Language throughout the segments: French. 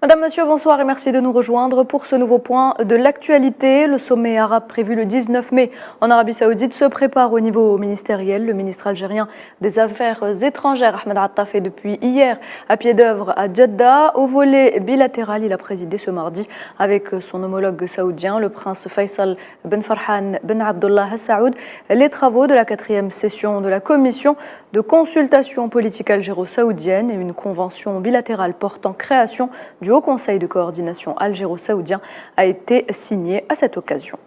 Madame, Monsieur, bonsoir et merci de nous rejoindre pour ce nouveau point de l'actualité. Le sommet arabe prévu le 19 mai en Arabie Saoudite se prépare au niveau ministériel. Le ministre algérien des Affaires étrangères, Ahmed Attaf, est depuis hier à pied d'œuvre à Jeddah. Au volet bilatéral, il a présidé ce mardi avec son homologue saoudien, le prince Faisal Ben Farhan Ben Abdullah Al Saoud, les travaux de la 4e session de la commission de consultation politique algéro-saoudienne et une convention bilatérale portant création du Haut Conseil de coordination algéro-saoudien a été signé à cette occasion.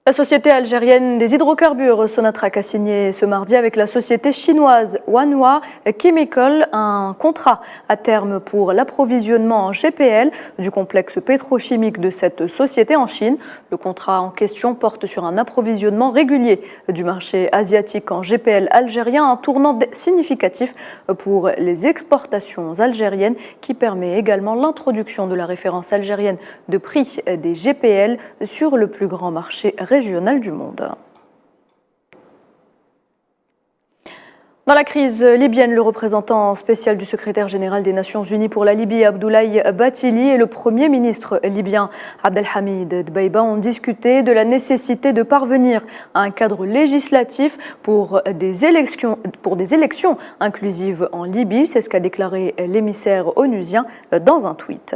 La société algérienne des hydrocarbures Sonatrach a signé ce mardi avec la société chinoise Wanhua Chemical un contrat à terme pour l'approvisionnement en GPL du complexe pétrochimique de cette société en Chine. Le contrat en question porte sur un approvisionnement régulier du marché asiatique en GPL algérien, un tournant significatif pour les exportations algériennes qui permet également l'introduction de la référence algérienne de prix des GPL sur le plus grand marché régional du monde. Dans la crise libyenne, le représentant spécial du secrétaire général des Nations Unies pour la Libye, Abdoulaye Bathily, et le Premier ministre libyen, Abdelhamid Dbeibah, ont discuté de la nécessité de parvenir à un cadre législatif pour des élections inclusives en Libye. C'est ce qu'a déclaré l'émissaire onusien dans un tweet.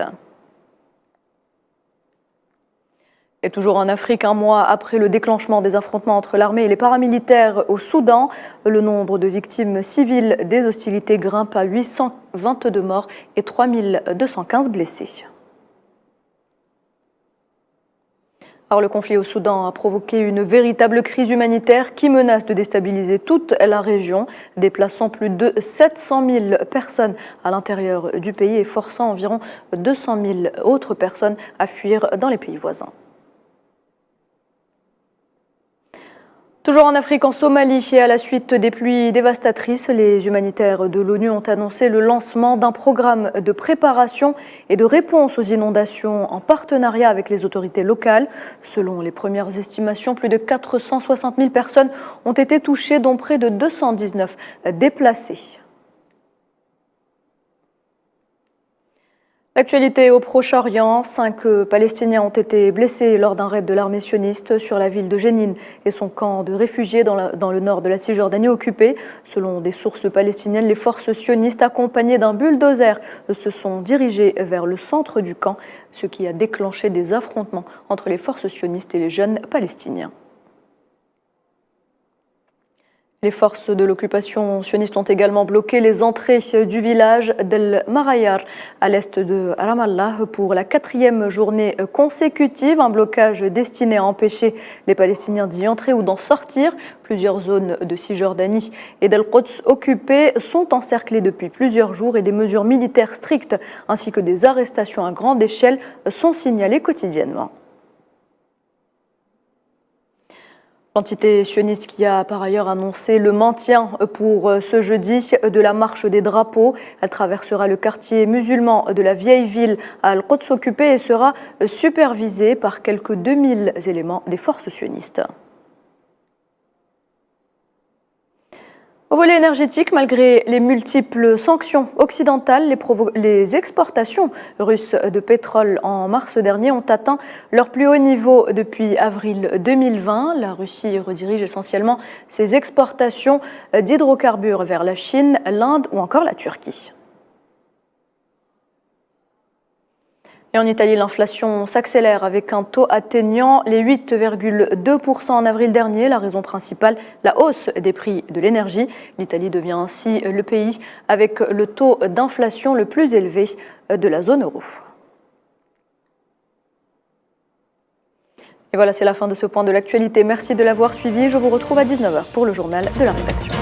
Et toujours en Afrique, un mois après le déclenchement des affrontements entre l'armée et les paramilitaires au Soudan, le nombre de victimes civiles des hostilités grimpe à 822 morts et 3215 blessés. Alors, le conflit au Soudan a provoqué une véritable crise humanitaire qui menace de déstabiliser toute la région, déplaçant plus de 700 000 personnes à l'intérieur du pays et forçant environ 200 000 autres personnes à fuir dans les pays voisins. Toujours en Afrique, en Somalie, et à la suite des pluies dévastatrices, les humanitaires de l'ONU ont annoncé le lancement d'un programme de préparation et de réponse aux inondations en partenariat avec les autorités locales. Selon les premières estimations, plus de 460 000 personnes ont été touchées, dont près de 219 déplacées. L'actualité au Proche-Orient, 5 Palestiniens ont été blessés lors d'un raid de l'armée sioniste sur la ville de Jénine et son camp de réfugiés dans le nord de la Cisjordanie occupée. Selon des sources palestiniennes, les forces sionistes accompagnées d'un bulldozer se sont dirigées vers le centre du camp, ce qui a déclenché des affrontements entre les forces sionistes et les jeunes palestiniens. Les forces de l'occupation sioniste ont également bloqué les entrées du village d'El Marayar à l'est de Ramallah pour la 4e journée consécutive. Un blocage destiné à empêcher les Palestiniens d'y entrer ou d'en sortir. Plusieurs zones de Cisjordanie et d'Al-Quds occupées sont encerclées depuis plusieurs jours et des mesures militaires strictes ainsi que des arrestations à grande échelle sont signalées quotidiennement. L'entité sioniste qui a par ailleurs annoncé le maintien pour ce jeudi de la marche des drapeaux. Elle traversera le quartier musulman de la vieille ville à Al-Quds occupée et sera supervisée par quelques 2000 éléments des forces sionistes. Au volet énergétique, malgré les multiples sanctions occidentales, les exportations russes de pétrole en mars dernier ont atteint leur plus haut niveau depuis avril 2020. La Russie redirige essentiellement ses exportations d'hydrocarbures vers la Chine, l'Inde ou encore la Turquie. Et en Italie, l'inflation s'accélère avec un taux atteignant les 8,2% en avril dernier. La raison principale, la hausse des prix de l'énergie. L'Italie devient ainsi le pays avec le taux d'inflation le plus élevé de la zone euro. Et voilà, c'est la fin de ce point de l'actualité. Merci de l'avoir suivi. Je vous retrouve à 19h pour le journal de la rédaction.